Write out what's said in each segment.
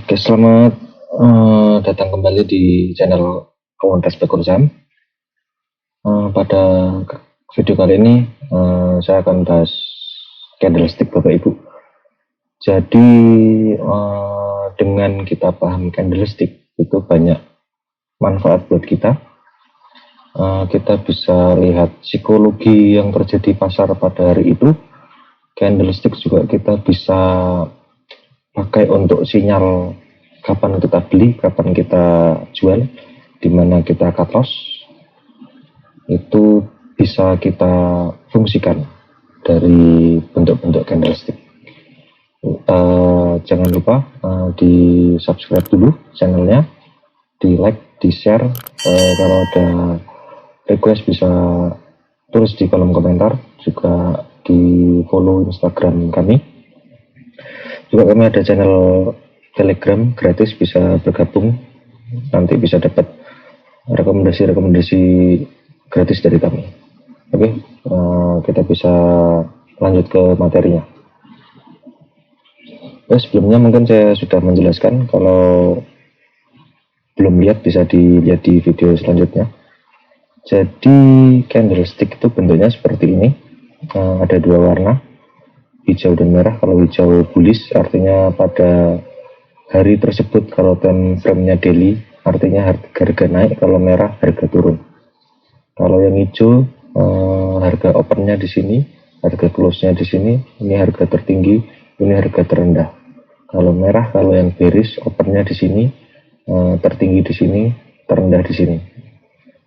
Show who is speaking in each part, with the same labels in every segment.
Speaker 1: Oke, selamat datang kembali di channel Komunitas Bekun Saham. Pada video kali ini saya akan bahas candlestick Bapak Ibu. Jadi dengan kita paham candlestick itu banyak manfaat buat kita. Kita bisa lihat psikologi yang terjadi pasar pada hari itu. Candlestick juga kita bisa pakai untuk sinyal kapan kita beli, kapan kita jual, di mana kita cut loss. Itu bisa kita fungsikan dari bentuk-bentuk candlestick. Jangan lupa di subscribe dulu channelnya, di like, di share. Kalau ada request bisa tulis di kolom komentar, juga di follow Instagram kami. Juga kami ada channel Telegram gratis, bisa bergabung, nanti bisa dapat rekomendasi gratis dari kami. Oke, kita bisa lanjut ke materinya. Sebelumnya mungkin saya sudah menjelaskan, kalau belum lihat bisa dilihat di video selanjutnya. Jadi candlestick itu bentuknya seperti ini, ada dua warna, hijau dan merah. Kalau hijau bullish artinya pada hari tersebut, kalau time frame-nya daily artinya harga naik, kalau merah harga turun. Kalau yang hijau harga open-nya di sini, harga close-nya di sini, ini harga tertinggi, ini harga terendah. Kalau merah, kalau yang bearish open-nya di sini, tertinggi di sini, terendah di sini.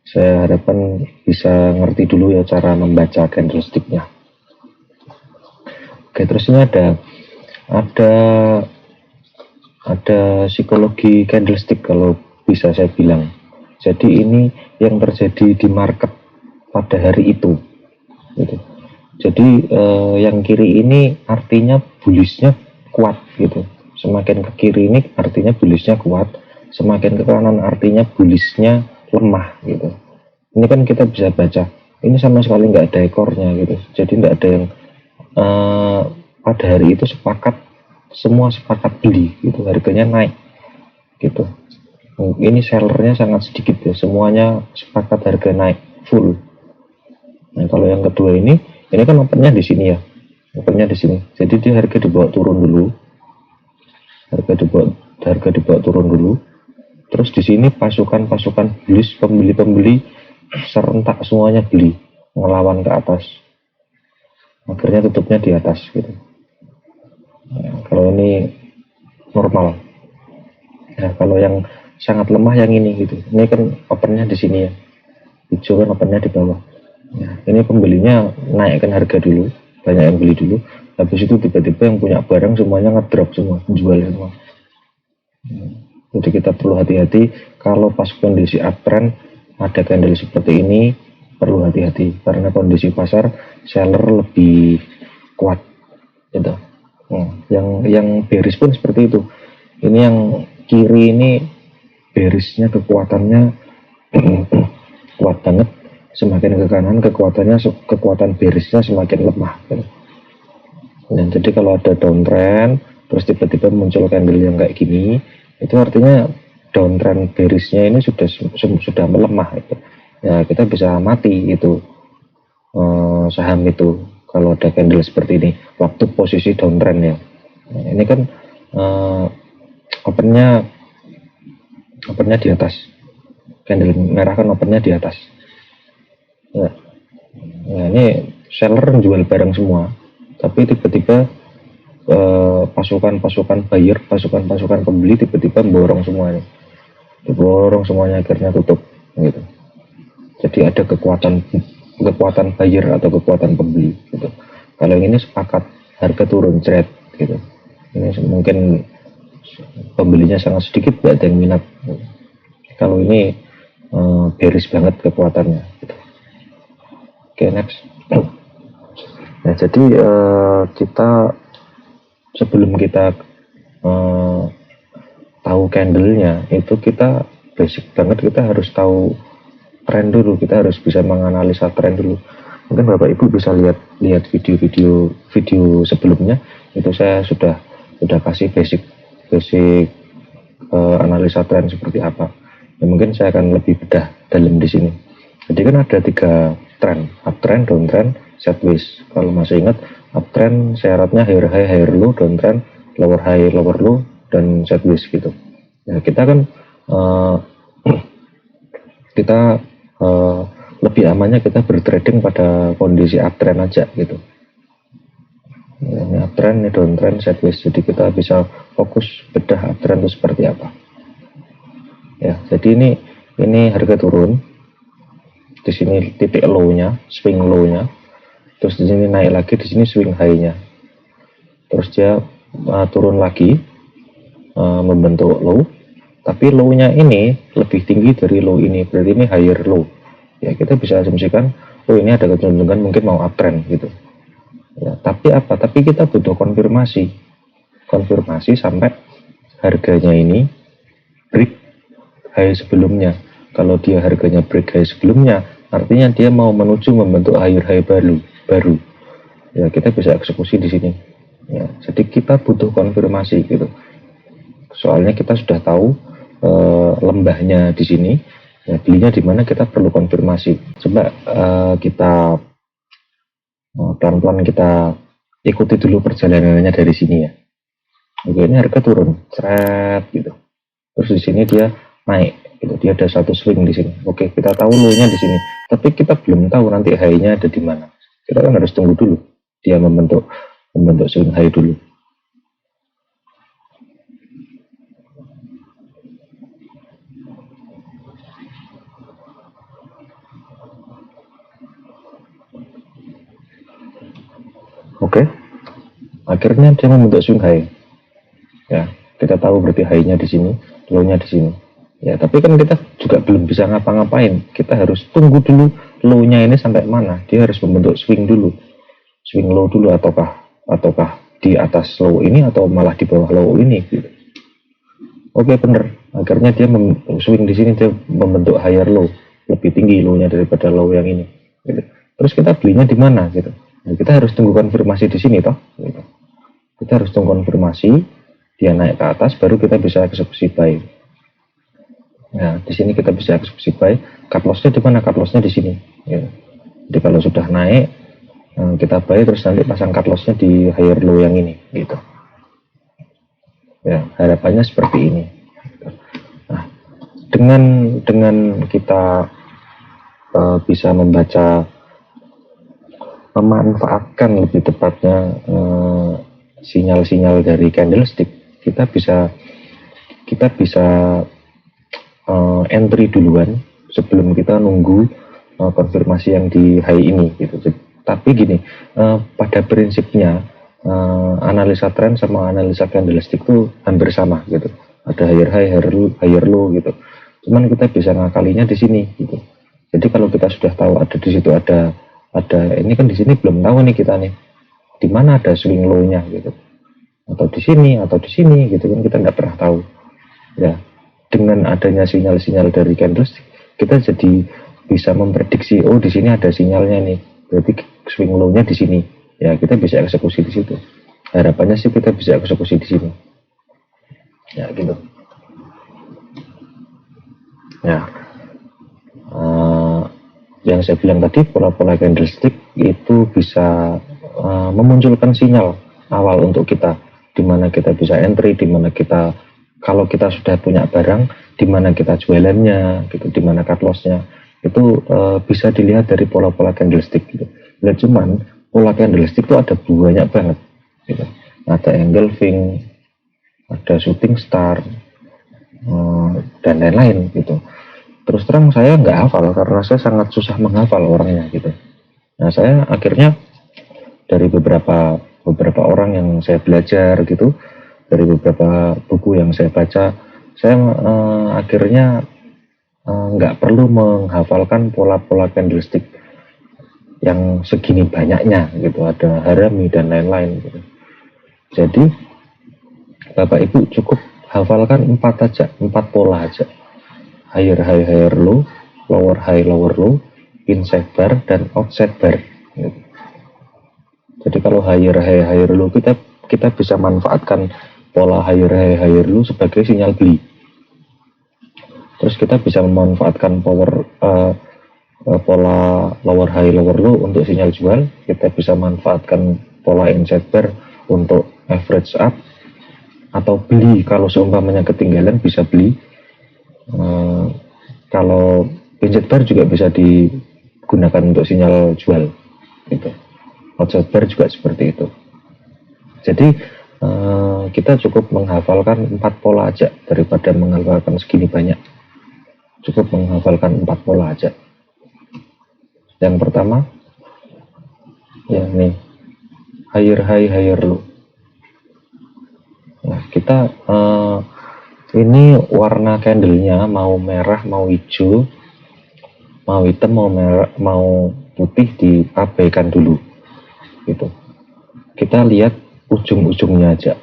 Speaker 1: Saya harapkan bisa ngerti dulu ya cara membaca candlestick-nya. Oke, terus ini ada psikologi candlestick kalau bisa saya bilang. Jadi ini yang terjadi di market pada hari itu gitu. Jadi yang kiri ini artinya bullishnya kuat gitu. Semakin ke kiri ini artinya bullishnya kuat, semakin ke kanan artinya bullishnya lemah gitu. Ini kan kita bisa baca, ini sama sekali nggak ada ekornya gitu. Jadi nggak ada yang pada hari itu semua sepakat beli gitu, harganya naik gitu. Ini sellernya sangat sedikit ya, semuanya sepakat harga naik full. Nah, kalau yang kedua ini kan opennya di sini ya, opennya di sini. Jadi dia harga dibawa turun dulu, harga dibawa turun dulu. Terus di sini pasukan bullish, pembeli serentak semuanya beli, ngelawan ke atas. Akhirnya tutupnya di atas gitu. Nah, kalau ini normal. Nah, kalau yang sangat lemah yang ini gitu. Ini kan opennya di sini ya. Hijau kan opennya di bawah. Nah, ini pembelinya naikkan harga dulu, banyak yang beli dulu. Habis itu tiba-tiba yang punya barang semuanya ngedrop semua, menjual semua. Jadi kita perlu hati-hati kalau pas kondisi uptrend ada candle seperti ini, perlu hati-hati karena kondisi pasar seller lebih kuat gitu. Yang bearish pun seperti itu. Ini yang kiri ini bearishnya kekuatannya kuat banget, semakin ke kanan kekuatan bearishnya semakin lemah gitu. Dan jadi kalau ada downtrend terus tiba-tiba muncul candle yang kayak gini, itu artinya downtrend bearishnya ini sudah melemah gitu. Ya kita bisa mati itu saham itu kalau ada candle seperti ini waktu posisi downtrend ya. Nah, ini kan opennya di atas, candle merah kan opennya di atas. Nah, ini seller jual barang semua, tapi tiba-tiba pasukan buyer, pasukan pembeli tiba-tiba borong semuanya, akhirnya tutup gitu. Jadi ada kekuatan buyer atau kekuatan pembeli gitu. Kalau yang ini sepakat harga turun jret gitu. Ini mungkin pembelinya sangat sedikit, gak ada yang minat. Kalau ini bearish banget kekuatannya gitu. Oke, next. Nah, jadi kita sebelum kita tahu candlenya itu kita basic banget, kita harus tahu tren dulu, kita harus bisa menganalisa tren dulu. Mungkin Bapak Ibu bisa lihat video sebelumnya, itu saya sudah kasih basic analisa tren seperti apa. Ya, mungkin saya akan lebih bedah dalam di sini. Jadi kan ada 3 tren, uptrend, downtrend, sideways. Kalau masih ingat, uptrend syaratnya higher high, higher low, downtrend lower high, lower low, dan sideways gitu. Nah, kita kan kita lebih amannya kita bertrading pada kondisi uptrend aja gitu. Ini uptrend, ini downtrend, sideways. Jadi kita bisa fokus bedah uptrend itu seperti apa. Ya, jadi ini harga turun. Di sini titik low-nya, swing low-nya. Terus di sini naik lagi, di sini swing high-nya. Terus dia turun lagi, membentuk low. Tapi low-nya ini lebih tinggi dari low ini, berarti ini higher low. Ya, kita bisa asumsikan, oh ini ada kecenderungan mungkin mau uptrend gitu. Ya, tapi apa? Tapi kita butuh konfirmasi sampai harganya ini break high sebelumnya. Kalau dia harganya break high sebelumnya, artinya dia mau menuju membentuk higher high baru. Ya, kita bisa eksekusi di sini. Ya, jadi kita butuh konfirmasi gitu. Soalnya kita sudah tahu lembahnya di sini. Ya, belinya di mana kita perlu konfirmasi. Coba kita pelan-pelan kita ikuti dulu perjalanannya dari sini ya. Oke, ini harga turun, seret gitu. Terus di sini dia naik, gitu. Dia ada satu swing di sini. Oke, kita tahu low-nya di sini, tapi kita belum tahu nanti high-nya ada di mana. Kita kan harus tunggu dulu dia membentuk swing high dulu. Oke, akhirnya dia membentuk swing high. Ya, kita tahu berarti high-nya di sini, low-nya di sini. Ya, tapi kan kita juga belum bisa ngapa-ngapain. Kita harus tunggu dulu low-nya ini sampai mana. Dia harus membentuk swing dulu, swing low dulu, ataukah di atas low ini atau malah di bawah low ini. Gitu. Oke, bener. Akhirnya dia swing di sini, dia membentuk higher low, lebih tinggi low-nya daripada low yang ini. Gitu. Terus kita belinya di mana? Gitu. Nah, kita harus tunggu konfirmasi di sini toh. Gitu. Kita harus tunggu konfirmasi, dia naik ke atas, baru kita bisa eksekusi buy. Nah, di sini kita bisa eksekusi buy. Cut loss-nya di mana? Cut loss-nya di sini. Gitu. Jadi kalau sudah naik, kita buy, terus nanti pasang cut loss-nya di higher low yang ini. Gitu. Ya, harapannya seperti ini. Nah, dengan kita bisa memanfaatkan lebih tepatnya sinyal-sinyal dari candlestick, kita bisa entry duluan sebelum kita nunggu konfirmasi yang di high ini gitu. Tapi gini, pada prinsipnya analisa tren sama analisa candlestick itu hampir sama gitu. Ada higher high, higher low gitu. Cuman kita bisa ngakalinya di sini gitu. Jadi kalau kita sudah tahu ada di situ ada ini kan di sini belum tahu nih kita nih di mana ada swing low-nya gitu, atau di sini gitu kan, kita nggak pernah tahu ya. Dengan adanya sinyal-sinyal dari candlestick, kita jadi bisa memprediksi, oh di sini ada sinyalnya nih, berarti swing low-nya di sini ya, kita bisa eksekusi di situ. Harapannya sih kita bisa eksekusi di sini ya gitu ya. Yang saya bilang tadi, pola-pola candlestick itu bisa memunculkan sinyal awal untuk kita, di mana kita bisa entry, di mana kita, kalau kita sudah punya barang, di mana kita jualannya, gitu, di mana cut loss-nya, itu bisa dilihat dari pola-pola candlestick gitu. Dan cuman pola candlestick itu ada banyak banget, gitu. Ada engulfing, ada shooting star, dan lain-lain gitu. Terus terang saya nggak hafal karena saya sangat susah menghafal orangnya gitu. Nah, saya akhirnya dari beberapa orang yang saya belajar gitu, dari beberapa buku yang saya baca, saya akhirnya nggak perlu menghafalkan pola-pola candlestick yang segini banyaknya gitu, ada Harami dan lain-lain gitu. Jadi Bapak Ibu cukup hafalkan 4 pola aja. Higher high, higher low, lower high, lower low, inside bar, dan outside bar gitu. Jadi kalau higher high, higher low, kita bisa manfaatkan pola higher high higher low sebagai sinyal beli. Terus kita bisa memanfaatkan pola lower high lower low untuk sinyal jual. Kita bisa manfaatkan pola inside bar untuk average up, atau beli kalau seumpamanya ketinggalan bisa beli. Kalau inside bar juga bisa digunakan untuk sinyal jual gitu. Outside bar juga seperti itu. Jadi kita cukup menghafalkan 4 pola aja daripada menghafalkan segini banyak. Cukup menghafalkan 4 pola aja. Yang pertama, ya nih, higher high higher low. Nah, kita ini warna candlenya mau merah, mau hijau, mau hitam, mau merah, mau putih diabaikan dulu. Gitu. Kita lihat ujung-ujungnya aja.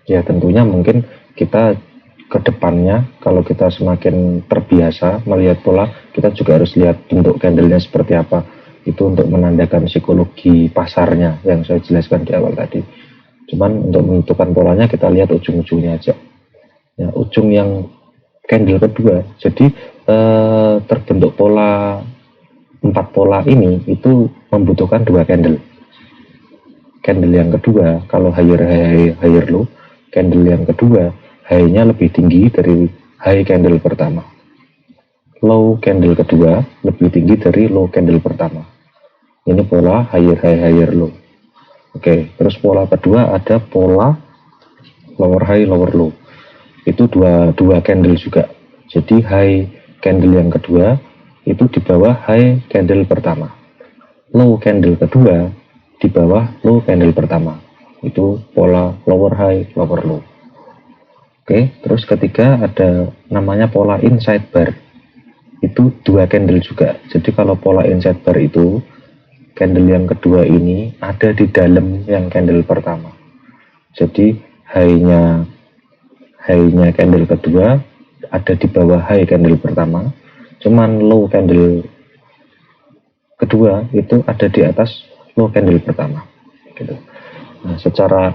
Speaker 1: Ya tentunya mungkin kita ke depannya, kalau kita semakin terbiasa melihat pola, kita juga harus lihat bentuk candlenya seperti apa. Itu untuk menandakan psikologi pasarnya yang saya jelaskan di awal tadi. Cuman untuk menentukan polanya kita lihat ujung-ujungnya aja. Ya, ujung yang candle kedua. Jadi terbentuk pola 4 pola ini itu membutuhkan 2 candle. Candle yang kedua, kalau higher high higher low, candle yang kedua high-nya lebih tinggi dari high candle pertama. Low candle kedua lebih tinggi dari low candle pertama. Ini pola higher high higher low. Oke, terus pola kedua ada pola lower high lower low. Itu dua candle juga. Jadi high candle yang kedua itu di bawah high candle pertama. Low candle kedua di bawah low candle pertama. Itu pola lower high lower low. Oke, terus ketiga ada namanya pola inside bar. Itu 2 candle juga. Jadi kalau pola inside bar itu candle yang kedua ini ada di dalam yang candle pertama. Jadi high-nya candle kedua ada di bawah high candle pertama. Cuman low candle kedua itu ada di atas low candle pertama. Gitu. Nah, secara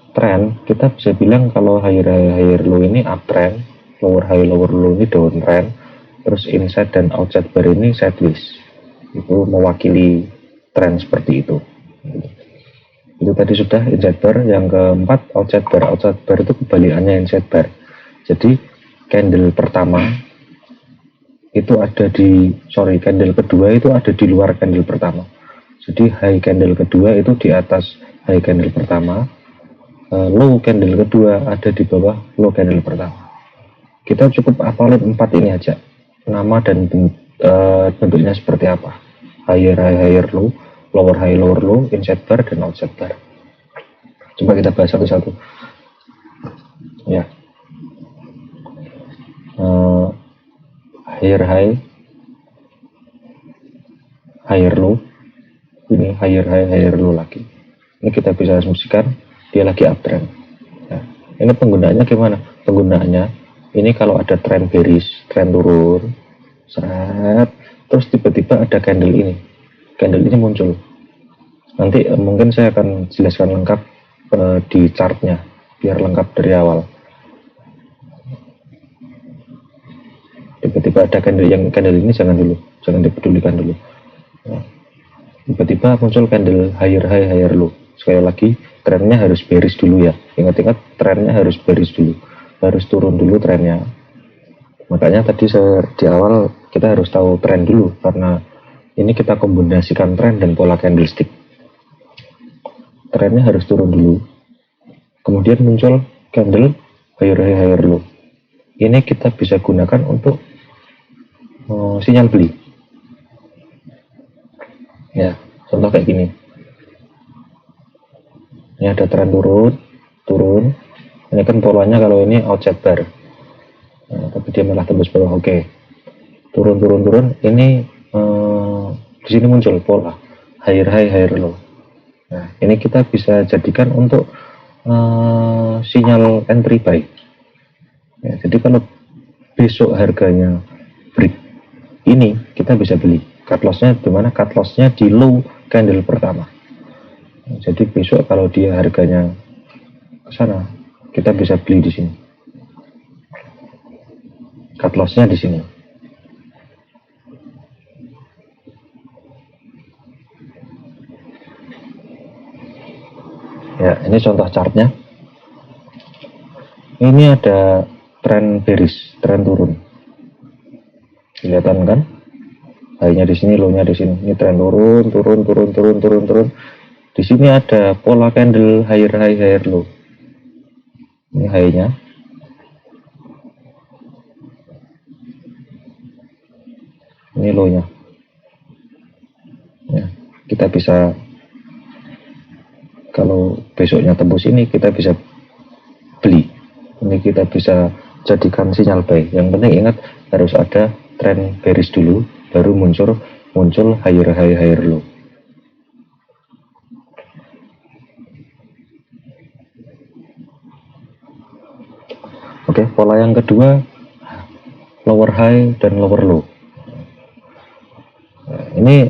Speaker 1: tren kita bisa bilang kalau higher high higher low ini uptrend, lower high lower low ini downtrend, terus inside dan outside bar ini sideways. Itu mewakili tren seperti itu. Itu tadi sudah inside bar. Yang keempat outside bar. Outside bar itu kebalikannya inside bar. Jadi candle pertama itu ada candle kedua itu ada di luar candle pertama. Jadi high candle kedua itu di atas high candle pertama. Low candle kedua ada di bawah low candle pertama. Kita cukup hafalin 4 ini aja, nama dan bentuknya seperti apa. Higher high higher low, lower high lower low, inside bar dan outside bar. Coba kita bahas satu-satu ya. Higher high higher low, ini higher high higher low lagi. Ini kita bisa asumsikan dia lagi uptrend. Nah, ini penggunaannya gimana? Penggunaannya ini kalau ada tren bearish, tren turun, terus tiba-tiba ada candle ini muncul. Nanti mungkin saya akan jelaskan lengkap di chartnya biar lengkap dari awal. Tiba-tiba ada candle ini jangan dipedulikan dulu. Nah, tiba-tiba muncul candle higher high higher low. Sekali lagi trennya harus bearish dulu ya. Ingat-ingat trennya harus bearish dulu, harus turun dulu trennya. Makanya tadi di awal kita harus tahu tren dulu, karena ini kita kombinasikan tren dan pola candlestick. Trennya harus turun dulu, kemudian muncul candle higher high higher low. Ini kita bisa gunakan untuk sinyal beli ya. Contoh kayak gini, ini ada tren turun. Ini kan polanya kalau ini outside bar, nah, tapi dia malah tembus bawah. Oke, turun. Ini di sini muncul pola higher high higher low. Nah, ini kita bisa jadikan untuk sinyal entry buy. Ya, jadi kalau besok harganya break ini, kita bisa beli. Cut loss-nya di mana? Cut loss-nya di low candle pertama. Jadi besok kalau dia harganya ke sana, kita bisa beli di sini. Cut loss-nya di sini. Ya, ini contoh chartnya. Ini ada tren bearish, tren turun. Kelihatan kan? High-nya di sini, low-nya di sini. Ini tren turun, turun, turun, turun, turun, turun. Di sini ada pola candle higher high, higher low. Ini high-nya. Ini low-nya. Ya, kita bisa, kalau besoknya tembus ini, kita bisa beli. Ini kita bisa jadikan sinyal buy. Yang penting ingat harus ada tren bearish dulu, baru muncul higher high, higher low. Oke, pola yang kedua lower high dan lower low. Nah, ini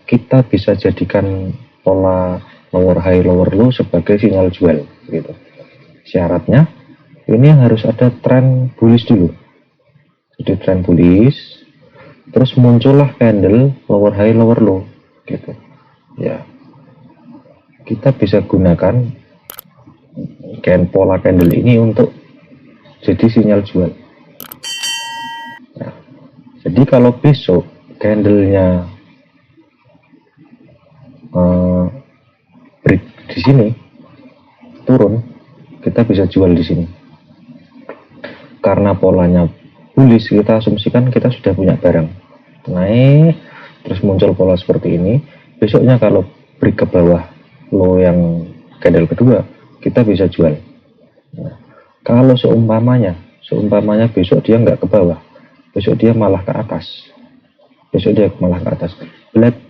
Speaker 1: kita bisa jadikan pola lower high lower low sebagai sinyal jual gitu. Syaratnya ini harus ada tren bullish dulu. Jadi tren bullish, terus muncullah candle lower high lower low gitu. Ya, kita bisa gunakan pola candle ini untuk jadi sinyal jual. Nah, jadi kalau besok candlenya break di sini turun, kita bisa jual di sini. Karena polanya bullish, kita asumsikan kita sudah punya barang naik, terus muncul pola seperti ini. Besoknya kalau break ke bawah low yang candle kedua, kita bisa jual. Nah, kalau seumpamanya besok dia nggak ke bawah, besok dia malah ke atas,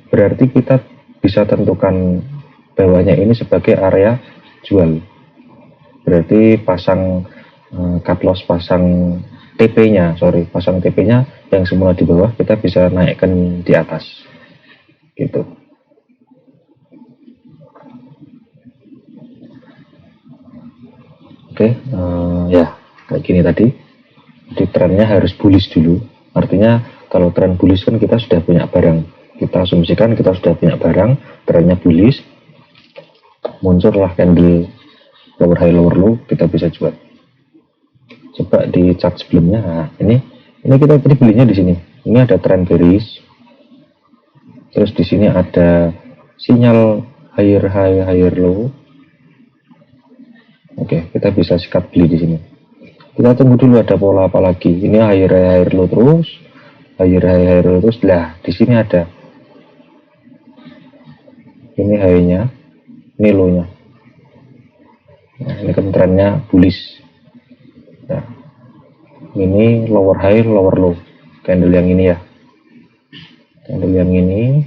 Speaker 1: berarti kita bisa tentukan bawahnya ini sebagai area jual. Berarti pasang cut loss, pasang TP-nya yang semula di bawah, kita bisa naikkan di atas gitu. Oke, ya kayak gini tadi. Jadi trennya harus bullish dulu. Artinya kalau tren bullish kan kita sudah punya barang. Kita asumsikan kita sudah punya barang, trennya bullish, muncullah candle lower high lower low, kita bisa jual. Coba di chart sebelumnya. Nah, ini kita tadi belinya di sini. Ini ada tren bearish. Terus di sini ada sinyal higher high higher low. Oke, kita bisa sikat beli di sini. Kita tunggu dulu ada pola apa lagi. Ini higher high higher low terus, higher high higher low terus. Lah, di sini ada. Ini high-nya, ini low-nya. Nah, ini kan trennya bullish. Nah, ini lower high lower low, candle yang ini ya, candle yang ini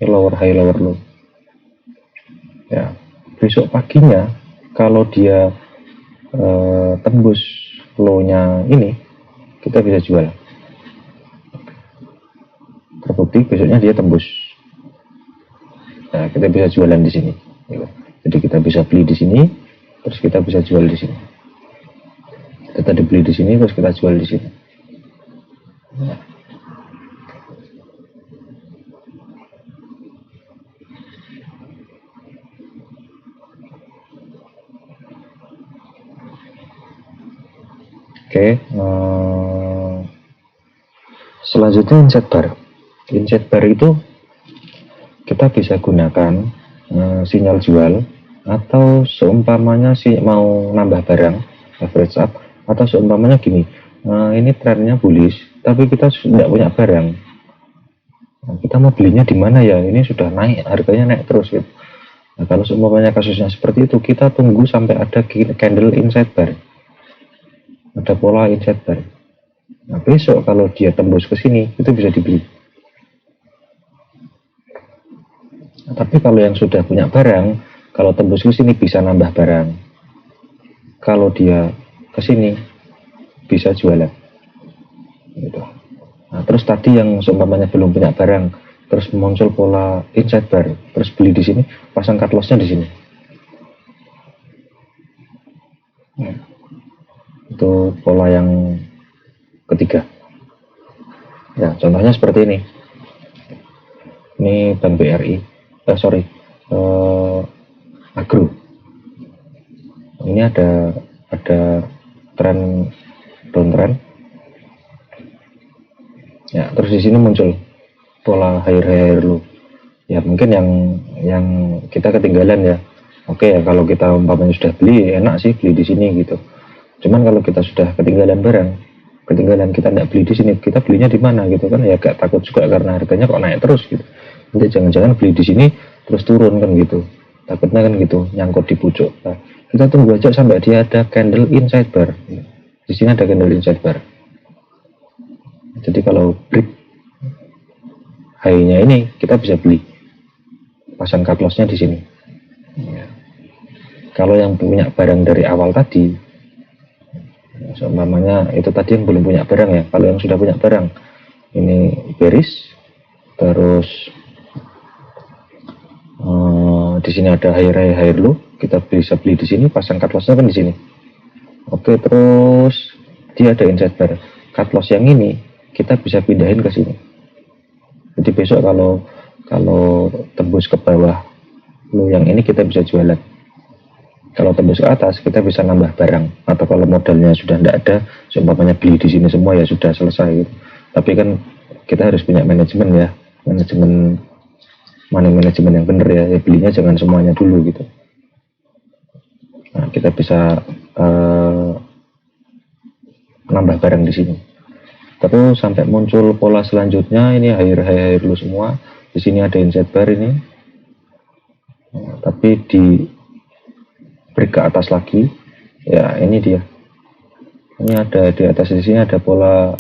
Speaker 1: lower high lower low ya. Besok paginya kalau dia tembus low-nya ini, kita bisa jual. Terbukti besoknya dia tembus. Nah, kita bisa jualan di sini. Jadi kita bisa beli di sini, terus kita bisa jual di sini. Kita tadi beli di sini, terus kita jual di sini. Nah. Oke, selanjutnya inset bar itu kita bisa gunakan sinyal jual, atau seumpamanya mau nambah barang average up, atau seumpamanya gini, ini trennya bullish tapi kita tidak punya barang. Nah, kita mau belinya di mana ya, ini sudah naik, harganya naik terus gitu. Nah, kalau seumpamanya kasusnya seperti itu, kita tunggu sampai ada candle inside bar, ada pola inside bar. Nah, besok kalau dia tembus ke sini, itu bisa dibeli. Nah, tapi kalau yang sudah punya barang, kalau tembus ke sini bisa nambah barang. Kalau dia ke sini bisa jualan. Gitu. Nah, terus tadi yang seumpamanya belum punya barang, terus muncul pola inside bar, terus beli di sini, pasang cut loss-nya di sini. Itu pola yang ketiga. Ya, contohnya seperti ini. Ini Bank BRI. Agro. Ini ada tren downtrend. Ya, terus di sini muncul pola higher low. Ya, mungkin yang kita ketinggalan ya. Oke ya, kalau kita umpamanya sudah beli, enak sih beli di sini gitu. Cuman kalau kita sudah ketinggalan barang, kita nggak beli di sini, kita belinya di mana gitu kan? Ya agak takut juga karena harganya kok naik terus gitu. Nanti jangan-jangan beli di sini terus turun kan gitu. Takutnya kan gitu, nyangkut di pucuk. Nah, kita tunggu aja sampai dia ada candle inside bar. Di sini ada candle inside bar. Jadi kalau break high-nya ini kita bisa beli, pasang cut loss-nya di sini. Ya. Kalau yang punya barang dari awal tadi, seumpamanya itu tadi yang belum punya barang ya. Kalau yang sudah punya barang, ini bearish, terus di sini ada higher low, kita bisa beli di sini, pasang cut loss-nya kan di sini. Oke, terus dia ada inside bar. Cut loss yang ini kita bisa pindahin ke sini. Jadi besok kalau tembus ke bawah low yang ini kita bisa jualan. Kalau tembus ke atas kita bisa nambah barang, atau kalau modalnya sudah tidak ada, seumpamanya beli di sini semua ya sudah selesai gitu. Tapi kan kita harus punya manajemen ya, money manajemen yang benar ya, belinya jangan semuanya dulu gitu. Nah, kita bisa nambah barang di sini. Terus sampai muncul pola selanjutnya, ini higher low semua. Di sini ada inside bar ini. Nah, tapi di break ke atas lagi. Ya, ini dia. Ini ada di atas, di sini ada pola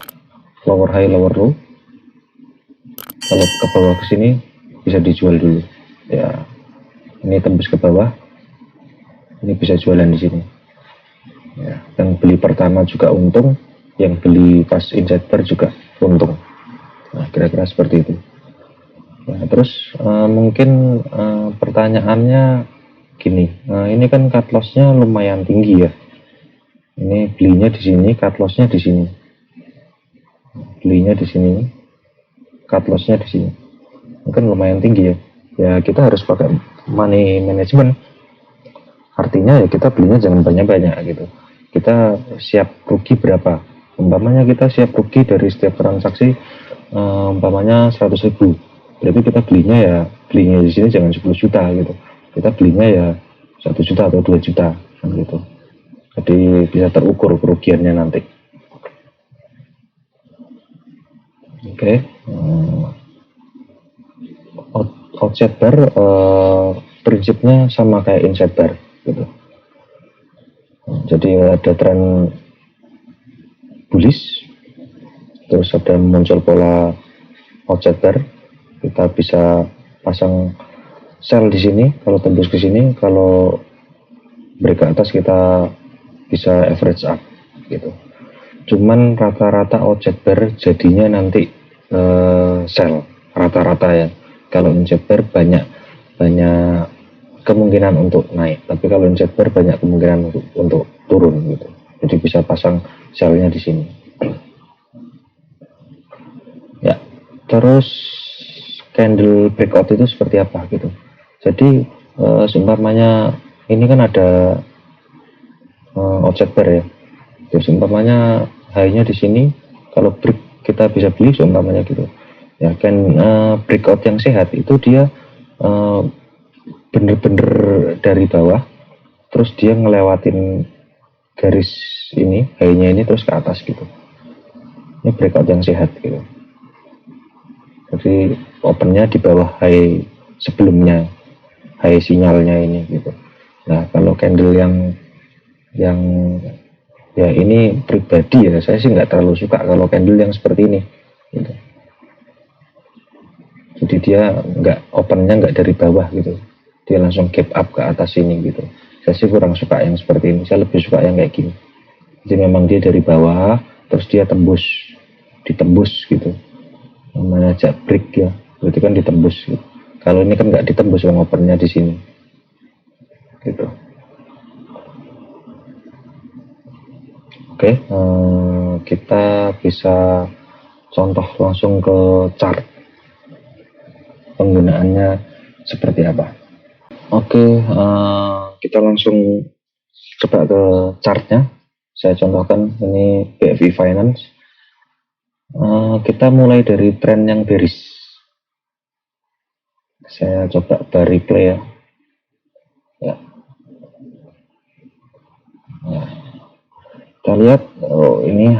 Speaker 1: lower high lower low. Kalau ke bawah ke sini bisa dijual dulu. Ya, ini tembus ke bawah. Ini bisa jualan di sini. Ya, yang beli pertama juga untung, yang beli pas inside bar juga untung. Nah, kira-kira seperti itu. Nah, terus mungkin pertanyaannya gini, ini kan cut loss-nya lumayan tinggi ya. Ini belinya di sini, cut loss-nya di sini. Belinya di sini, cut loss-nya di sini. Mungkin lumayan tinggi ya. Ya kita harus pakai money management. Artinya ya kita belinya jangan banyak-banyak gitu. Kita siap rugi berapa? Umpamanya kita siap rugi dari setiap transaksi umpamanya 100.000. Berarti kita belinya di sini jangan 10 juta gitu. Kita belinya ya 1 juta atau 2 juta kan gitu. Jadi bisa terukur kerugiannya nanti. Oke. Outside bar prinsipnya sama kayak inside bar gitu. Jadi ada tren bullish, terus ada muncul pola outside bar, kita bisa pasang sell di sini. Kalau tembus ke sini, kalau break ke atas kita bisa average up gitu. Cuman rata-rata outside bar jadinya nanti sell rata-rata ya. Kalau inside bar banyak kemungkinan untuk naik, tapi kalau inside bar banyak kemungkinan untuk turun gitu. Jadi bisa pasang sell-nya di sini. Ya, terus candle breakout itu seperti apa gitu. Jadi seumpamanya ini kan ada outside bar ya. Jadi seumpamanya high-nya di sini, kalau break kita bisa beli seumpamanya gitu. Ya kan breakout yang sehat itu dia bener-bener dari bawah, terus dia ngelewatin garis ini, high-nya ini terus ke atas gitu. Ini breakout yang sehat gitu. Jadi opennya di bawah high sebelumnya, high sinyalnya ini gitu. Nah kalau candle yang ya ini pribadi ya, saya sih nggak terlalu suka kalau candle yang seperti ini gitu. Jadi dia opennya nggak dari bawah gitu, dia langsung gap up ke atas sini gitu. Saya sih kurang suka yang seperti ini, saya lebih suka yang kayak gini. Jadi memang dia dari bawah terus dia ditembus gitu, namanya jack break ya, berarti kan ditembus gitu. Kalau ini kan nggak ditembus, yang opennya di sini gitu. Oke, Oke, kita bisa contoh langsung ke chart penggunaannya seperti apa. Oke, kita langsung coba ke chartnya. Saya contohkan ini BFI Finance. Kita mulai dari tren yang bearish. Saya coba bar replay ya. Ya. Kita lihat, ini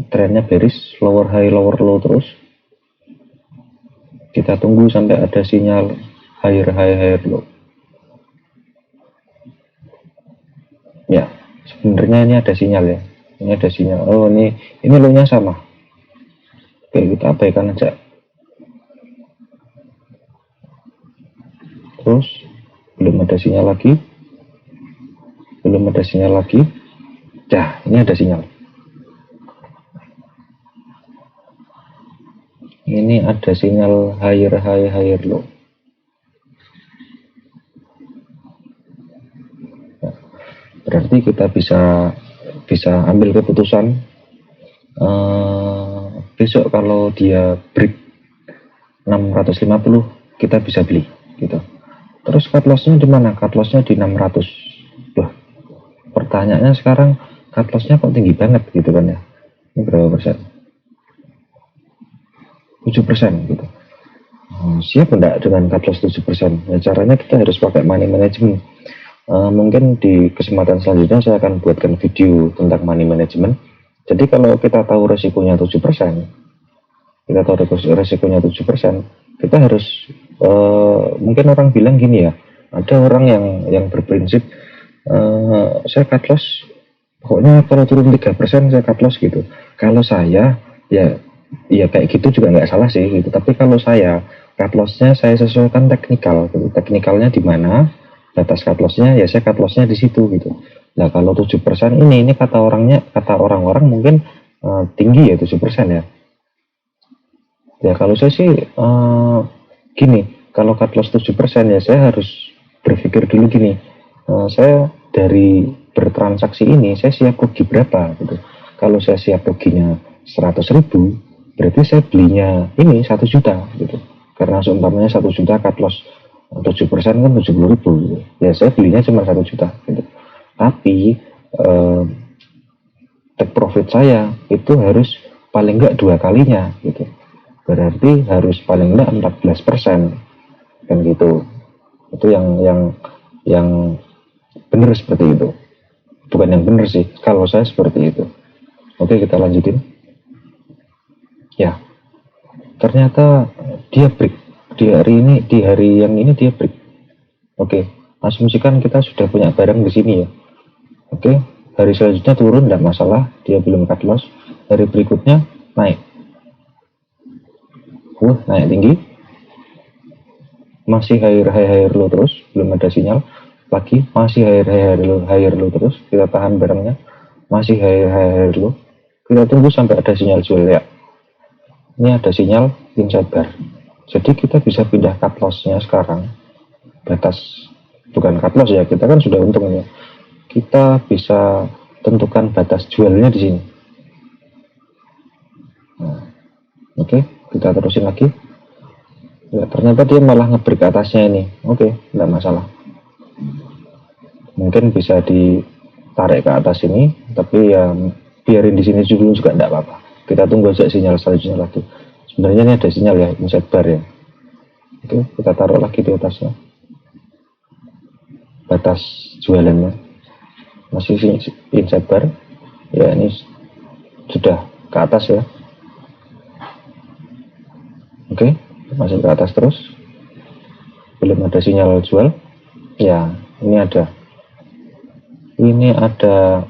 Speaker 1: trennya bearish, lower high lower low terus. Kita tunggu sampai ada sinyal higher high higher low. Ya, sebenarnya ini ada sinyal ya. Ini ada sinyal. Oh, ini low-nya sama. Oke, kita abaikan aja. Terus belum ada sinyal lagi. Belum ada sinyal lagi. Nah, ini ada sinyal. Ini ada sinyal higher high higher low. Berarti kita bisa ambil keputusan besok kalau dia break 650 kita bisa beli gitu. Terus cut loss-nya di mana? Cut loss-nya di 600. Wah, pertanyaannya sekarang cut loss-nya kok tinggi banget gitu kan ya. Ini berapa persen? 7% gitu. Siap enggak dengan cut loss 7%? Ya, caranya kita harus pakai money management. Mungkin di kesempatan selanjutnya saya akan buatkan video tentang money management. Jadi kalau kita tahu resikonya 7%, kita tahu resikonya 7%, kita harus mungkin orang bilang gini ya, ada orang yang berprinsip saya cut loss pokoknya kalau turun 3% saya cut loss gitu. Kalau saya ya kayak gitu juga nggak salah sih gitu, tapi kalau saya cut lossnya saya sesuaikan teknikal gitu. Teknikalnya di mana, batas cut lossnya ya saya cut lossnya di situ gitu. Nah kalau 7% ini kata orang-orang mungkin tinggi ya 7% ya. Ya kalau saya sih gini, kalau cut loss 7% ya saya harus berpikir dulu gini, saya dari bertransaksi ini saya siap rugi berapa gitu. Kalau saya siap ruginya 100.000, berarti saya belinya ini 1 juta gitu. Karena seumpamanya 1 juta cut loss 7% kan 70.000 gitu. Ya saya belinya cuma 1 juta gitu. Tapi take profit saya itu harus paling enggak 2 kalinya gitu. Berarti harus paling enggak 14% kan gitu. Itu yang benar seperti itu. Bukan yang benar sih, kalau saya seperti itu. Oke, kita lanjutin. Ya, ternyata dia break di hari yang ini dia break. Oke, asumsikan kita sudah punya barang di sini ya. Oke, hari selanjutnya turun tidak masalah, dia belum cut loss. Hari berikutnya naik. Naik tinggi. Masih higher low terus, belum ada sinyal. Lagi masih higher low terus, kita tahan barangnya. Masih higher low. Kita tunggu sampai ada sinyal jual ya. Ini ada sinyal inside bar. Jadi kita bisa pindah cut loss-nya sekarang. Batas bukan cut loss ya, kita kan sudah untung ya. Kita bisa tentukan batas jualnya di sini. Oke, kita terusin lagi. Ya, ternyata dia malah ngebreak atasnya ini. Oke, tidak masalah. Mungkin bisa ditarik ke atas ini, tapi ya biarin di sini dulu juga tidak apa-apa. Kita tunggu aja sinyal selanjutnya lagi. Sebenarnya ini ada sinyal ya, inside bar ya. Oke, kita taruh lagi di atasnya. Batas jualannya masih inside bar. Ya ini sudah ke atas ya. Oke, masih ke atas terus. Belum ada sinyal jual. Ya, ini ada. Ini ada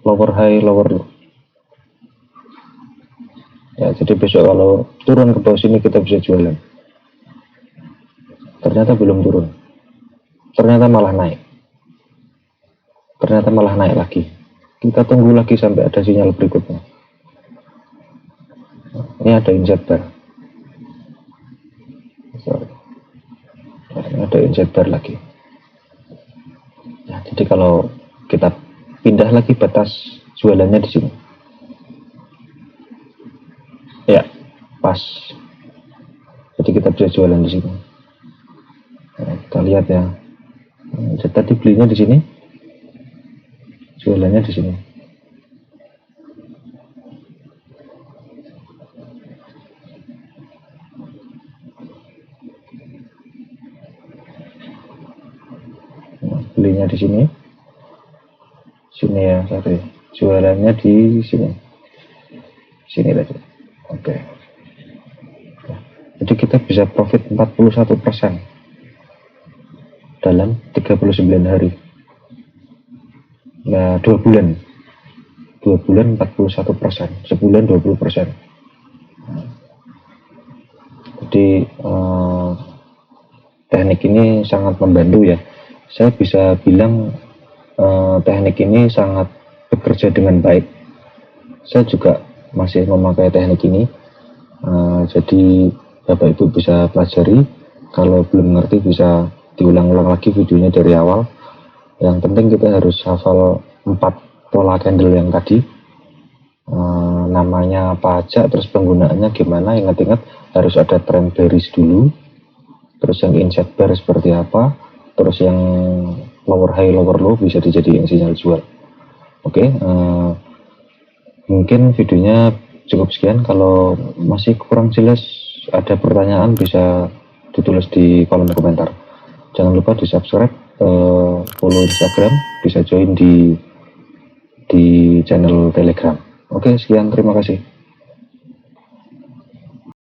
Speaker 1: lower high lower low. Ya, jadi besok kalau turun ke bawah sini kita bisa jualan. Ternyata belum turun. Ternyata malah naik. Ternyata malah naik lagi. Kita tunggu lagi sampai ada sinyal berikutnya. Ini ada inside bar. Ini ada inside bar lagi. Nah, jadi kalau kita pindah lagi batas jualannya di sini. Ya, pas. Jadi kita bisa jualan di sini. Nah, kita lihat ya. Jadi tadi belinya di sini, jualannya di sini. Nah, belinya di sini, sini ya tadi. Jualannya di sini, sini tadi. Oke. Jadi kita bisa profit 41% dalam 39 hari. Nah, 2 bulan 41%, sebulan 20%. Jadi teknik ini sangat membantu ya. Saya bisa bilang teknik ini sangat bekerja dengan baik. Saya juga masih memakai teknik ini. Jadi Bapak Ibu bisa pelajari. Kalau belum ngerti bisa diulang-ulang lagi videonya dari awal. Yang penting kita harus hafal 4 pola candle yang tadi, namanya apa aja, terus penggunaannya gimana. Ingat-ingat harus ada trend bearish dulu, terus yang inset bar seperti apa, terus yang lower high lower low bisa dijadikan sinyal jual. Oke, mungkin videonya cukup sekian. Kalau masih kurang jelas, ada pertanyaan bisa ditulis di kolom komentar. Jangan lupa di subscribe, follow Instagram, bisa join di channel Telegram. Oke, sekian, terima kasih.